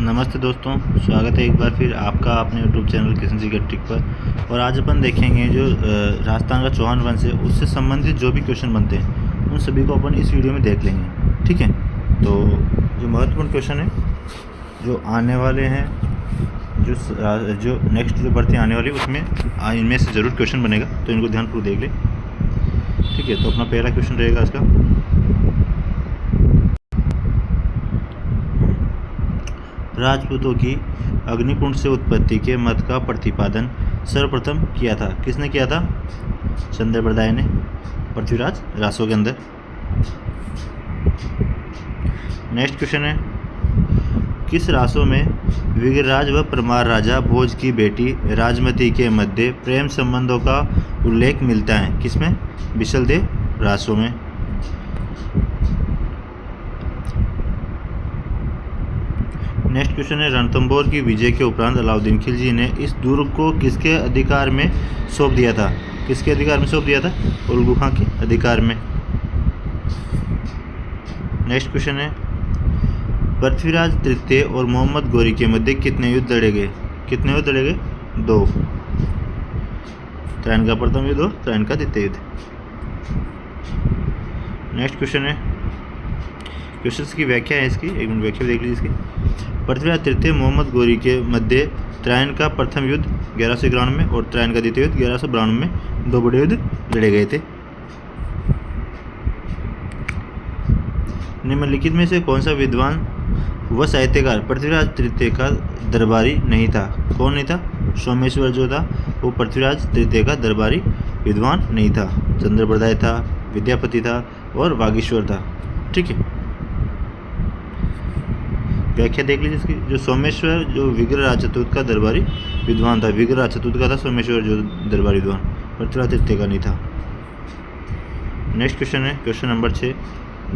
नमस्ते दोस्तों, स्वागत है एक बार फिर आपका अपने यूट्यूब चैनल किशन जी के ट्रिक पर। और आज अपन देखेंगे जो राजस्थान का चौहान वंश है उससे संबंधित जो भी क्वेश्चन बनते हैं उन सभी को अपन इस वीडियो में देख लेंगे। ठीक है, तो जो महत्वपूर्ण क्वेश्चन है जो आने वाले हैं, जो नेक्स्ट जो भर्ती आने वाली है उसमें इनमें से ज़रूर क्वेश्चन बनेगा, तो इनको ध्यानपूर्वक देख ले। ठीक है, तो अपना पहला क्वेश्चन रहेगा इसका, राजपूतों की अग्निकुंड से उत्पत्ति के मत का प्रतिपादन सर्वप्रथम किया था। किसने किया था? चंद्रप्रदाय ने पृथ्वीराज रासों के अंदर। नेक्स्ट क्वेश्चन है, किस रासों में विग्रराज व परमार राजा भोज की बेटी राजमती के मध्य प्रेम संबंधों का उल्लेख मिलता है? किसमें? बिशलदेव रासों में। नेक्स्ट क्वेश्चन है, रणथंभौर की विजय के उपरांत अलाउद्दीन खिलजी ने इस दुर्ग को किसके अधिकार में सौंप दिया था? किसके अधिकार में सौंप दिया था? उल्गू खां के अधिकार में। नेक्स्ट क्वेश्चन है, पृथ्वीराज तृतीय और मोहम्मद गौरी के मध्य कितने युद्ध लड़े गए? कितने युद्ध लड़े गए? 2। त्रैन का प्रथम युद्ध और त्रैन का द्वितीय युद्ध। नेक्स्ट क्वेश्चन है, क्वेश्चन की व्याख्या है इसकी, एक मिनट व्याख्या देख लीजिए इसकी। पृथ्वीराज तृतीय मोहम्मद गौरी के मध्य त्रैन का प्रथम युद्ध 1191 में और त्रैन का द्वितीय युद्ध 1192 में 2 बड़े युद्ध लड़े गए थे। निम्नलिखित में से कौन सा विद्वान व साहित्यकार पृथ्वीराज तृतीय का दरबारी नहीं था? कौन नहीं था? सोमेश्वर जो था वो पृथ्वीराज तृतीय का दरबारी विद्वान नहीं था। चंद्रप्रदाय था, विद्यापति था और वागीश्वर था। ठीक है, व्याख्या देख लीजिए इसकी। जो सोमेश्वर जो विग्रराज चतुर्थ का दरबारी विद्वान था, विग्रराज चतुर्थ का था सोमेश्वर जो दरबारी विद्वान, पृथ्वीराज तृतीय का नहीं था। नेक्स्ट क्वेश्चन है क्वेश्चन नंबर 6,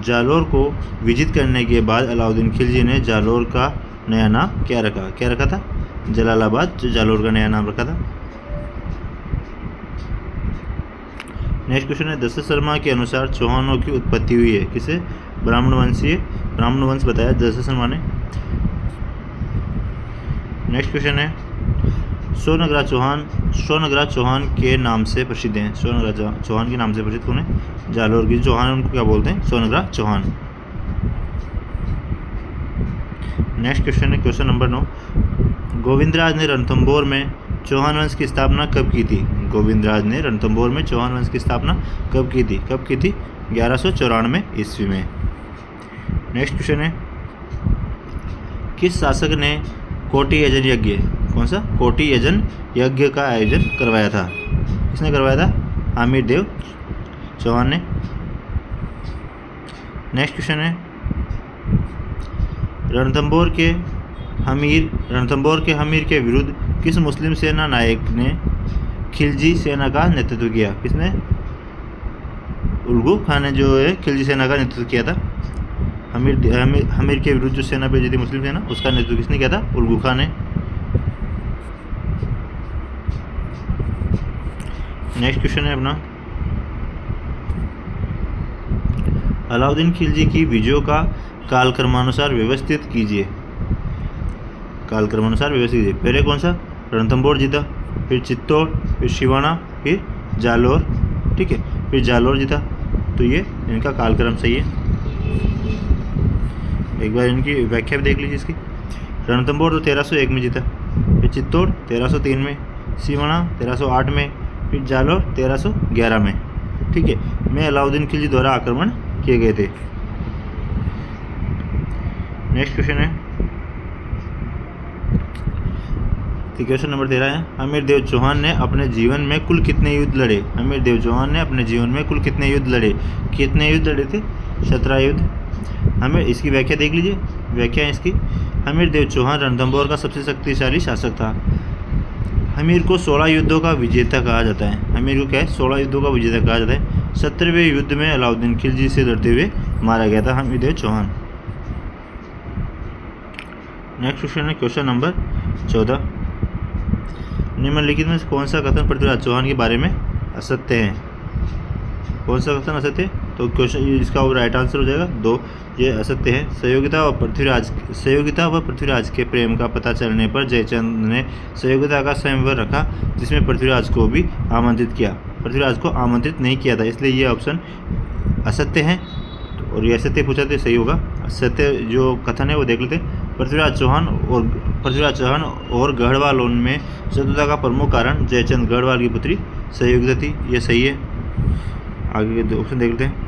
जालोर को विजित करने के बाद अलाउद्दीन खिलजी ने जालोर का नया नाम क्या रखा? क्या रखा था? जलालाबाद जो जालोर का नया नाम रखा था। नेक्स्ट क्वेश्चन है, दशरथ शर्मा के अनुसार चौहानों की उत्पत्ति हुई है किसे? ब्राह्मण वंश बताया दशरथ शर्मा ने। नेक्स्ट क्वेश्चन है, सोनग्रा चौहान के नाम से प्रसिद्ध हैं। सोनग्रा चौहान के नाम से प्रसिद्ध कौन है? जालोर की चौहान, उनको क्या बोलते हैं? सोनग्रा चौहान। नेक्स्ट क्वेश्चन है क्वेश्चन नंबर 9, गोविंदराज ने रणथंभौर में चौहान वंश की स्थापना कब की थी? गोविंदराज ने रणथंभौर में चौहान वंश की स्थापना कब की थी? 1194 ईस्वी में। नेक्स्ट क्वेश्चन है, किस शासक ने कोटि यजन यज्ञ, कौन सा? कोटि यजन यज्ञ का आयोजन करवाया था? किसने करवाया था? आमिर देव चौहान ने। नेक्स्ट क्वेश्चन है, रणथंभौर के हमीर के विरुद्ध किस मुस्लिम सेना नायक ने खिलजी सेना का नेतृत्व किया? किसने? उल्गू खान ने जो है खिलजी सेना का नेतृत्व किया था। हमीर के विरुद्ध जो सेना भेजी थी मुस्लिम सेना, उसका नेतृत्व किसने किया था? उल्गू खान ने। नेक्स्ट क्वेश्चन है अपना, अलाउद्दीन खिलजी की विजयों का कालक्रमानुसार व्यवस्थित कीजिए। कालक्रमानुसार व्यवस्थित कीजिए। पहले कौन सा? रणथंभौर जीता, फिर चित्तौड़, फिर सिवाना, फिर जालोर। ठीक है, फिर जालोर जीता। तो ये इनका कालक्रम सही है। एक बार इनकी व्याख्या भी देख लीजिए इसकी। रणथंभौर तो 1301 में जीता, फिर चित्तौड़ 1303 में, सिवाना 1308 में, फिर जालोर 1311 में। ठीक है, में अलाउद्दीन खिलजी द्वारा आक्रमण किए गए थे। नेक्स्ट क्वेश्चन है क्वेश्चन नंबर 13 है, हमीर देव चौहान ने अपने जीवन में कुल कितने युद्ध लड़े? हमीर देव चौहान ने अपने जीवन में कुल कितने युद्ध लड़े? कितने युद्ध लड़े थे? 17 युद्ध। हमें इसकी व्याख्या देख लीजिए। व्याख्या है इसकी, हमीर देव चौहान रणथंभौर का सबसे शक्तिशाली शासक था। हमीर को 16 युद्धों का विजेता कहा जाता है। हमीर को क्या है? 16 युद्धों का विजेता कहा जाता है। 17वें युद्ध में अलाउद्दीन खिलजी से लड़ते हुए मारा गया था हमीर देव चौहान। नेक्स्ट क्वेश्चन है क्वेश्चन नंबर 14, निम्नलिखित में कौन सा कथन पृथ्वीराज चौहान के बारे में असत्य है? कौन सा कथन असत्य है? तो क्वेश्चन इसका राइट आंसर हो जाएगा 2, ये असत्य है। सहयोगिता व पृथ्वीराज के प्रेम का पता चलने पर जयचंद ने सहयोगिता का स्वयंवर रखा, जिसमें पृथ्वीराज को भी आमंत्रित किया। पृथ्वीराज को आमंत्रित नहीं किया था, इसलिए ये ऑप्शन असत्य है। और ये असत्य पूछा तो सही होगा। सत्य जो कथन है वो देख लेते हैं। पृथ्वीराज चौहान और गढ़वाल में शत्रुता का प्रमुख कारण जयचंद गढ़वाल की पुत्री सहयोगिता थी, ये सही है। आगे के ऑप्शन देख लेते हैं।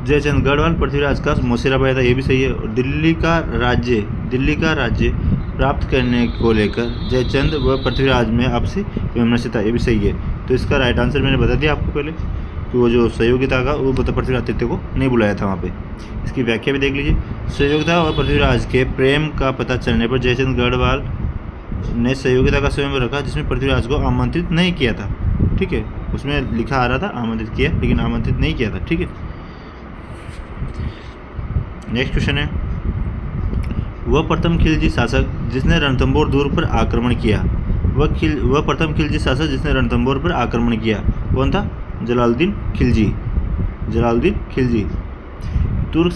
जयचंद गढ़वाल पृथ्वीराज का मौसेरा भाई था, ये भी सही है। और दिल्ली का राज्य प्राप्त करने को लेकर जयचंद व पृथ्वीराज में आपसी विमर्श था, ये भी सही है। तो इसका राइट आंसर मैंने बता दिया आपको पहले कि वो जो सहयोगिता का वो पृथ्वीराज तृतीय को नहीं बुलाया था वहाँ पे। इसकी व्याख्या भी देख लीजिए। सहयोगिता और पृथ्वीराज के प्रेम का पता चलने पर जयचंद गढ़वाल ने सहयोगिता का स्वयंवर रखा, जिसमें पृथ्वीराज को आमंत्रित नहीं किया था। ठीक है, उसमें लिखा आ रहा था आमंत्रित किया, लेकिन आमंत्रित नहीं किया था। ठीक है, नेक्स्ट क्वेश्चन है, वह प्रथम खिलजी शासक जिसने रणथंभौर दुर्ग पर आक्रमण किया। वह प्रथम खिलजी शासक जिसने रणथंभौर पर आक्रमण किया कौन था? जलालुद्दीन खिलजी। तुर्क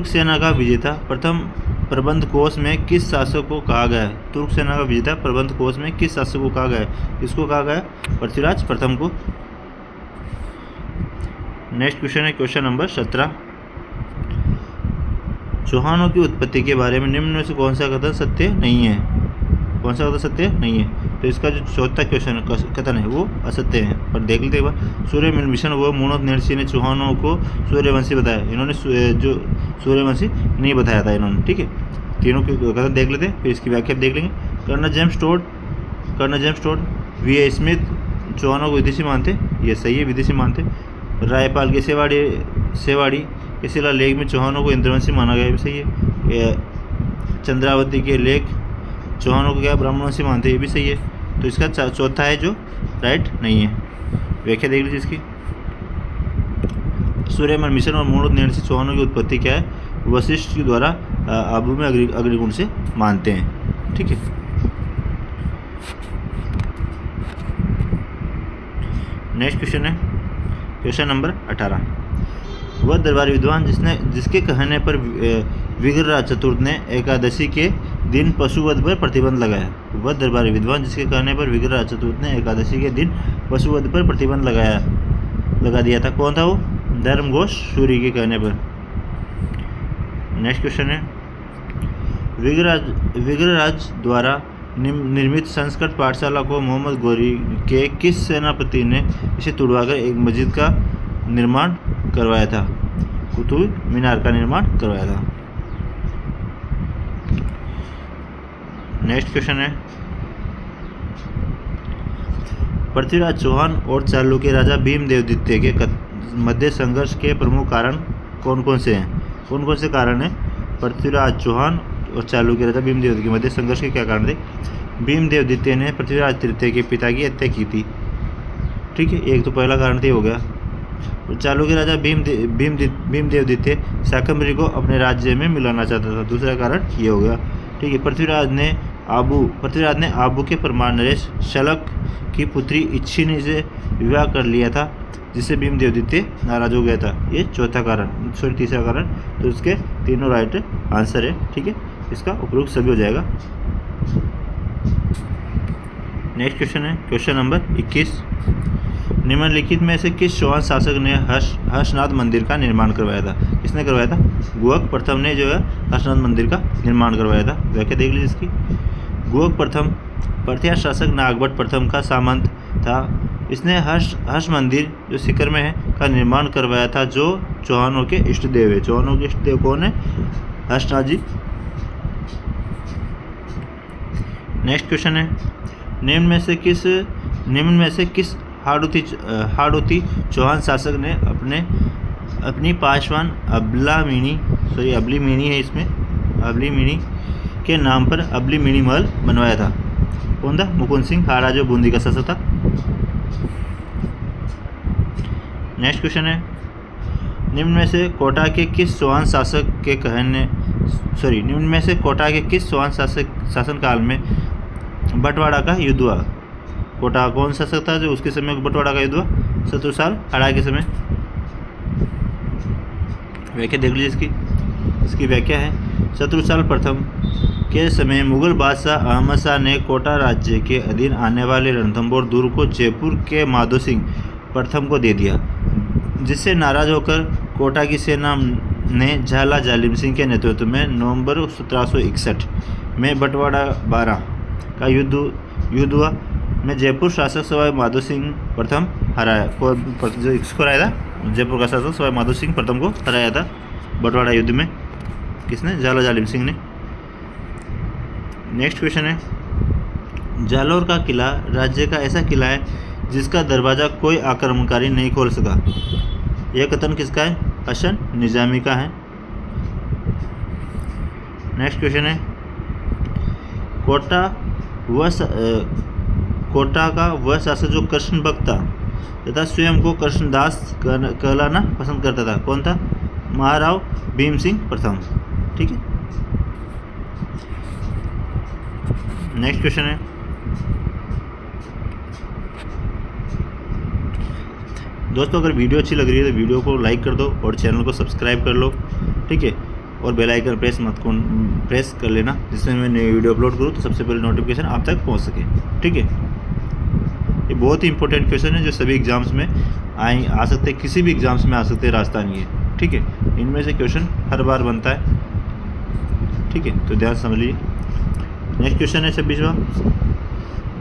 सेना का विजेता प्रथम प्रबंध कोष में किस शासक को कहा गया है? तुर्क सेना का विजेता प्रबंध कोष में किस शासक को कहा गया है? इसको कहा गया पृथ्वीराज प्रथम को। नेक्स्ट क्वेश्चन है क्वेश्चन नंबर 17। चौहानों की उत्पत्ति के बारे में निम्न में से कौन सा कथन सत्य नहीं है? कौन सा कथन सत्य नहीं है? तो इसका जो चौथा क्वेश्चन कथन है वो असत्य है। पर देख लेते एक बार। सूर्य मिशन व मूणोत नरसी ने चौहानों को सूर्यवंशी बताया, इन्होंने जो सूर्यवंशी नहीं बताया था इन्होंने। ठीक है, तीनों के कथन देख लेते हैं, फिर इसकी व्याख्या देख लेंगे। Colonel James Tod V Smith चौहानों को विदेशी मानते, ये सही है, विदेशी मानते। रायपाल के सेवाड़ी के शिला लेख में चौहानों को इंद्रवंशी माना गया, भी सही है। चंद्रावती के लेख चौहानों को क्या ब्राह्मणवंशी मानते, ये भी सही है। तो इसका चौथा है जो राइट नहीं है। व्याख्या देख लीजिए इसकी। सूर्यमल मिशन और मूणोत नरसी चौहानों की उत्पत्ति क्या है? वशिष्ठ के द्वारा आबू में अग्निकुंड से मानते हैं। ठीक है, नेक्स्ट क्वेश्चन है क्वेश्चन नंबर 18। वह दरबारी विद्वान जिसके कहने पर विग्रहराज चतुर्थ ने एकादशी के दिन पशुवध पर प्रतिबंध लगाया। वह दरबारी विद्वान जिसके कहने पर विग्रहराज चतुर्थ ने एकादशी के दिन पशुवध पर प्रतिबंध लगा दिया था, कौन था वो? धर्मघोष सूरी के कहने पर। नेक्स्ट क्वेश्चन है, विग्रहराज द्वारा निर्मित संस्कृत पाठशाला को मोहम्मद गौरी के किस सेनापति ने इसे तुड़वाकर एक मस्जिद का निर्माण करवाया था? कुतुब मीनार का निर्माण करवाया था। नेक्स्ट क्वेश्चन है, पृथ्वीराज चौहान और चालुक्य राजा भीमदेव द्वितीय के मध्य संघर्ष के प्रमुख कारण कौन कौन से हैं? कौन कौन से कारण हैं पृथ्वीराज चौहान और चालुक्य राजा भीमदेव के मध्य संघर्ष के? क्या कारण थे? भीमदेव द्वितीय ने पृथ्वीराज तृतीय के पिता की हत्या की थी। ठीक है, एक तो पहला कारण तो हो गया। चालुक्य राजा भीमदेव द्वितीय शाकंभरी को अपने राज्य में मिलाना चाहता था, दूसरा कारण ये हो गया। ठीक है, पृथ्वीराज ने आबू के परमार नरेश शलक की पुत्री इच्छिनी से विवाह कर लिया था, जिससे भीमदेव द्वितीय नाराज हो गया था, ये चौथा कारण, सॉरी तीसरा कारण। तो इसके तीनों राइट आंसर है। ठीक है, इसका उपयोग सभी हो जाएगा। नेक्स्ट क्वेश्चन है क्वेश्चन नंबर 21। निम्नलिखित में से किस चौहान शासक ने हर्षनाथ मंदिर का निर्माण करवाया था? किसने करवाया था? गुहक प्रथम ने जो है हर्षनाथ मंदिर का निर्माण करवाया था। व्याख्या देख लीजिए इसकी। गुहक प्रथम प्रथ्या शासक नागभट्ट प्रथम का सामंत था। इसने हर्ष मंदिर जो सीकर में है का निर्माण करवाया था, जो चौहानों के इष्ट देव है। चौहानों के इष्ट देव कौन है? हर्षनाथ जी। नेक्स्ट क्वेश्चन है, निम्न में से किस हाड़ौती चौहान शासक ने अपनी पासवान अबलीमिनी है इसमें, अबलीमिनी के नाम पर अबलीमिनी महल बनवाया था? कौन था? मुकुंद सिंह हाड़ा, जो बूंदी का शासक था। नेक्स्ट क्वेश्चन है, निम्न में से कोटा के किस चौहान शासनकाल में बंटवाड़ा का युद्ध हुआ? कोटा कौन सा शासक था जो उसके समय बंटवारा का युद्ध हुआ? शत्रुसाल हाड़ा के समय। व्याख्या देख लीजिए इसकी व्याख्या है, शत्रुसाल प्रथम के समय मुगल बादशाह अहमद शाह ने कोटा राज्य के अधीन आने वाले रणथंभौर दुर्ग को जयपुर के माधो सिंह प्रथम को दे दिया, जिससे नाराज होकर कोटा की सेना ने झाला जालिम सिंह के नेतृत्व में नवंबर 1761 में बंटवारा 12 का युद्ध हुआ में जयपुर शासक सवाई माधो सिंह प्रथम हराया। जो इसको हराया था, जयपुर का शासक सवाई माधो सिंह प्रथम को हराया था बंटवारा युद्ध में। किसने? झाला जालिम सिंह ने। नेक्स्ट क्वेश्चन है, जालौर का किला राज्य का ऐसा किला है जिसका दरवाज़ा कोई आक्रमणकारी नहीं खोल सका। यह कथन किसका है? हसन निजामी का है। नेक्स्ट क्वेश्चन है, कोटा का वह शासक जो कृष्ण भक्त था तथा स्वयं को कृष्णदास कहलाना पसंद करता था, कौन था? महाराव भीम सिंह प्रथम। ठीक है। नेक्स्ट क्वेश्चन है, दोस्तों अगर वीडियो अच्छी लग रही है तो वीडियो को लाइक कर दो और चैनल को सब्सक्राइब कर लो। ठीक है। और बेल आइकन प्रेस कर लेना, जिसमें मैं नई वीडियो अपलोड करूँ तो सबसे पहले नोटिफिकेशन आप तक पहुंच सके। ठीक है। ये बहुत ही इंपॉर्टेंट क्वेश्चन है जो सभी एग्जाम्स में आ सकते हैं, किसी भी एग्जाम्स में आ सकते हैं राजस्थान के। ठीक है। इनमें से क्वेश्चन हर बार बनता है। ठीक है, तो ध्यान समझ लीजिए। नेक्स्ट क्वेश्चन है 26वां,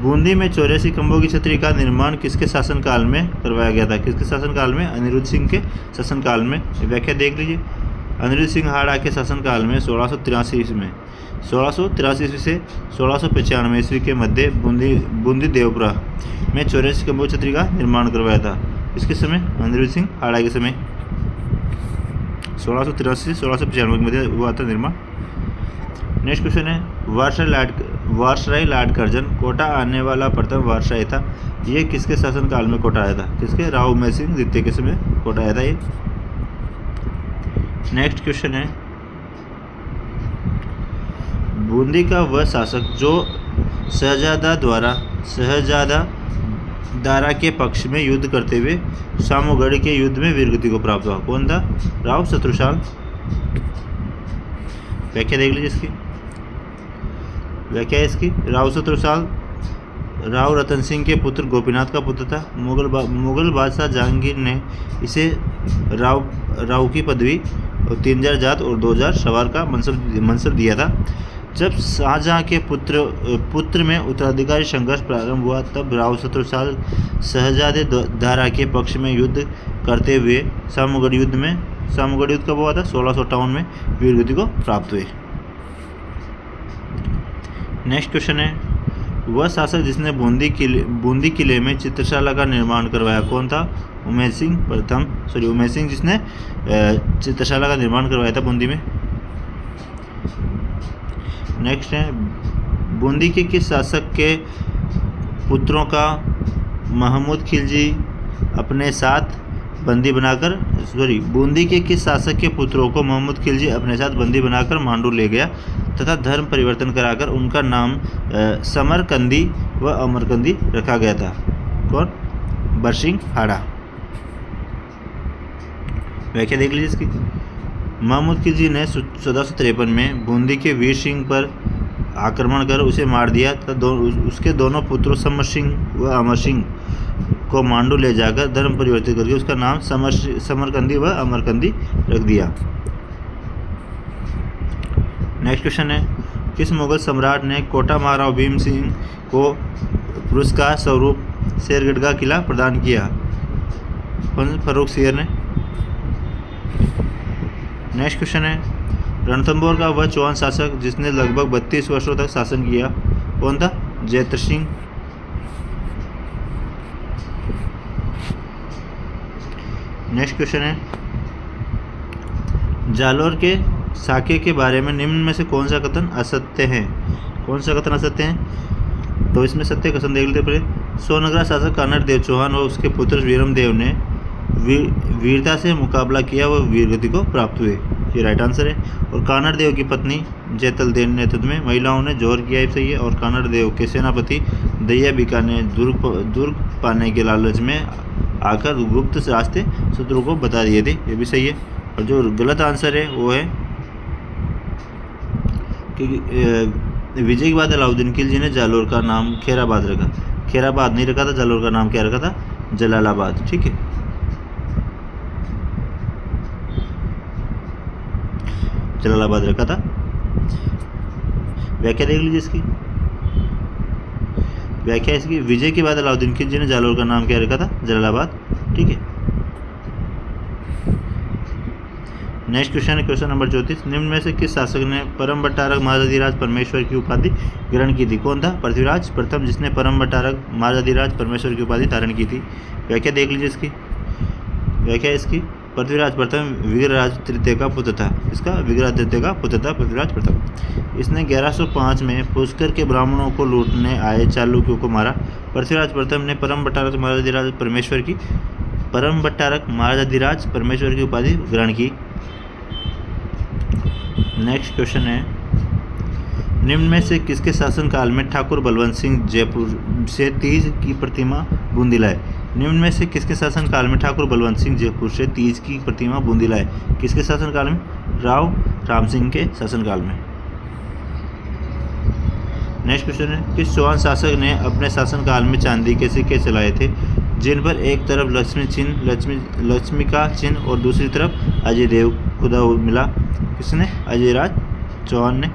बूंदी में 84 खंभों की छतरी का निर्माण किसके शासनकाल में करवाया गया था? किसके शासनकाल में? अनिरुद्ध सिंह के शासनकाल में। व्याख्या देख लीजिए, अनिरुद्ध सिंह हाड़ा के शासनकाल में 1683 ईस्वी में 1683 ईस्वी से 1695 ईस्वी के मध्य बूंदी देवपुरा में 84 खंभों की छतरी का निर्माण करवाया था। इसके समय? अनिरुद्ध सिंह हाड़ा के समय 1683 से 1695 के मध्य हुआ था निर्माण। नेक्स्ट क्वेश्चन है, वारसराय लॉर्ड कर्जन कोटा आने वाला प्रथम वारसराय था। ये किसके शासनकाल में कोटा आया था? किसके? राव उमेर सिंह द्वितीय के समय कोटा आया था ये। नेक्स्ट क्वेश्चन है, बूंदी का वह शासक जो शहजादा दारा के पक्ष में युद्ध करते हुए सामूगढ़ के युद्ध में वीरगति को प्राप्त हुआ, कौन था? राव शत्रुसाल। व्याख्या देख लीजिए इसकी। व्याख्या इसकी, राव शत्रुसाल राव रतन सिंह के पुत्र गोपीनाथ का पुत्र था। मुगल बादशाह जहांगीर ने इसे राव की पदवी और 3000 जात और 2000 सवार का मनसब दिया था। जब शाहजहां के पुत्र में उत्तराधिकारी संघर्ष प्रारंभ हुआ तब राव शत्रुसाल शहजादे दारा के पक्ष में युद्ध करते हुए सामूगढ़ युद्ध कब हुआ था? 1658 में वीरगति को प्राप्त हुए। नेक्स्ट क्वेश्चन है, वह शासक जिसने बूंदी किले में चित्रशाला का निर्माण करवाया, कौन था? उमेर सिंह जिसने चित्रशाला का निर्माण करवाया था बूंदी में। नेक्स्ट है, बूंदी के किस शासक के पुत्रों का महमूद खिलजी अपने साथ बंदी महमूद खिलजी अपने साथ बंदी बनाकर मांडू ले गया तथा धर्म परिवर्तन कराकर उनका नाम समरकंदी व अमरकंदी रखा गया था, कौन? बरसिंह हाड़ा। व्याख्या देख लीजिए इसकी। महमूद खिलजी ने 1453 में बूंदी के वीर सिंह पर आक्रमण कर उसे मार दिया तथा उसके दोनों पुत्रों समर सिंह व अमर सिंह को मांडू ले जाकर धर्म परिवर्तित करके उसका नाम समरकंदी व अमरकंदी रख दिया। नेक्स्ट क्वेश्चन है, किस मुगल सम्राट ने कोटा महाराव भीम सिंह को पुरस्कार स्वरूप शेरगढ़ का किला प्रदान किया? फर्रुख सियर ने। नेक्स्ट क्वेश्चन है, रणथंभौर का वह चौहान शासक जिसने लगभग 32 वर्षों तक शासन किया, कौन था? जयद्रथ सिंह। नेक्स्ट क्वेश्चन है, जालौर के साके के बारे में निम्न में से कौन सा कथन असत्य है? कौन सा कथन असत्य है? तो इसमें सत्य कथन देख लेते पहले। सोनगरा शासक कानड़ देव चौहान और उसके पुत्र वीरम देव ने वीरता से मुकाबला किया व वीरगति को प्राप्त हुए, ये राइट आंसर है। और कानड़ देव की पत्नी जैतल देव नेतृत्व में महिलाओं ने जोहर किया, सही है। और कानड़ देव के सेनापति दैया बिका ने दुर्ग पाने के लालच में आकर गुप्त रास्ते शत्रु को बता दिए थे। ये भी सही है। और जो गलत आंसर है वो है कि विजय के बाद अलाउद्दीन खिलजी ने जालोर का नाम खैराबाद रखा। खैराबाद नहीं रखा था, जालोर का नाम क्या रखा था? जलालाबाद। ठीक है, जलालाबाद रखा था। व्याख्या देख लीजिए इसकी। व्याख्या इसकी, विजय के बाद अलाउद्दीन खिलजी ने जालोर का नाम क्या रखा था? जलालाबाद। ठीक है, नेक्स्ट क्वेश्चन है क्वेश्चन नंबर 34। निम्न में से किस शासक ने परम बट्टारक महाराजाधिराज परमेश्वर की उपाधि ग्रहण की थी? कौन था? पृथ्वीराज प्रथम, जिसने परम बट्टारक महाराजाधिराज परमेश्वर की उपाधि धारण की थी। व्याख्या देख लीजिए इसकी। व्याख्या इसकी, पृथ्वीराज प्रथम विग्रहराज तृतीय का पुत्र था। इसका विग्रहराज तृतीय का पुत्र था पृथ्वीराज प्रथम। इसने 1105 में पुष्कर के ब्राह्मणों को लूटने आए चालुक्यों को मारा। पृथ्वीराज प्रथम ने परम बट्टारक महाराजाधिराज परमेश्वर की उपाधि ग्रहण की। नेक्स्ट क्वेश्चन है, निम्न में से किसके शासनकाल में ठाकुर बलवंत सिंह जयपुर से तीज की प्रतिमा बूंदी लाए? निम्न में से किसके शासनकाल में ठाकुर बलवंत सिंह जयपुर से तीज की प्रतिमा बूंदी लाए? किसके शासनकाल में? राव राम सिंह के शासनकाल में। नेक्स्ट क्वेश्चन है, किस चौहान शासक ने अपने शासनकाल में चांदी के सिक्के चलाए थे जिन पर एक तरफ लक्ष्मी का चिन्ह और दूसरी तरफ अजय देव खुदा मिला? किसने? अजयराज चौहान ने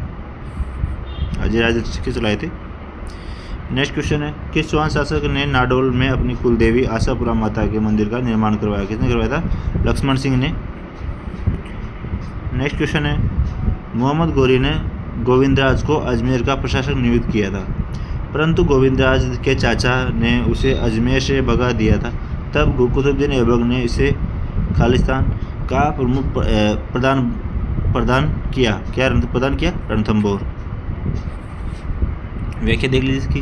अजयराज सिक्के चलाए थे। नेक्स्ट क्वेश्चन है, किस चौहान शासक ने नाडोल में अपनी कुलदेवी आशापुरा माता के मंदिर का निर्माण करवाया? किसने करवाया था? लक्ष्मण सिंह ने। नेक्स्ट क्वेश्चन है, मोहम्मद गौरी ने गोविंदराज को अजमेर का प्रशासक नियुक्त किया था, परंतु गोविंदराज के चाचा ने उसे अजमेर से भगा दिया था। तब कुतुबुद्दीन ऐबक ने इसे खालिस्तान का प्रमुख प्रदान किया। क्या प्रदान किया? रणथंभौर। व्याख्या देख लीजिए इसकी।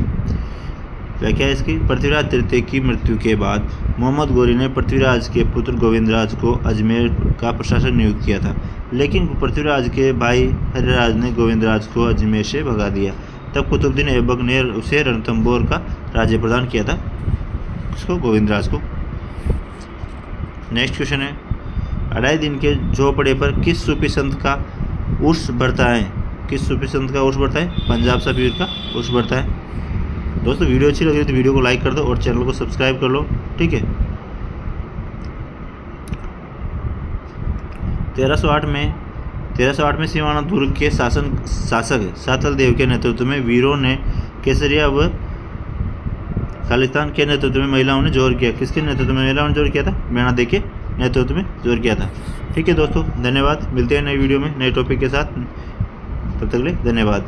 व्याख्या इसकी, पृथ्वीराज तृतीय की मृत्यु के बाद मोहम्मद गौरी ने पृथ्वीराज के पुत्र गोविंदराज को अजमेर का प्रशासक नियुक्त किया था, लेकिन पृथ्वीराज के भाई हरिराज ने गोविंदराज को अजमेर से भगा दिया। तब कुतुबुद्दीन ऐबक ने उसे रणथंभौर का राज्य प्रदान किया था, उसको गोविंदराज को। नेक्स्ट क्वेश्चन है, अढ़ाई दिन के झोपड़े पर किस सूफी संत का उर्स बढ़ता है? किस सूफी संत का उर्स बढ़ता है? पंजाब सा पीर का उर्स बढ़ता है। दोस्तों वीडियो अच्छी लगी तो वीडियो को लाइक कर दो और चैनल को सब्सक्राइब कर लो। ठीक है, 1308 में सिवाना दुर्ग के शासक सातल देव के नेतृत्व में वीरों ने केसरिया व खालिस्तान के नेतृत्व में महिलाओं ने जोर किया। किसके नेतृत्व में महिलाओं ने जोर किया था? मेणा दे के नेतृत्व में जोर किया था। ठीक है दोस्तों, धन्यवाद। मिलते हैं नई वीडियो में नए टॉपिक के साथ। तब तक के लिए धन्यवाद।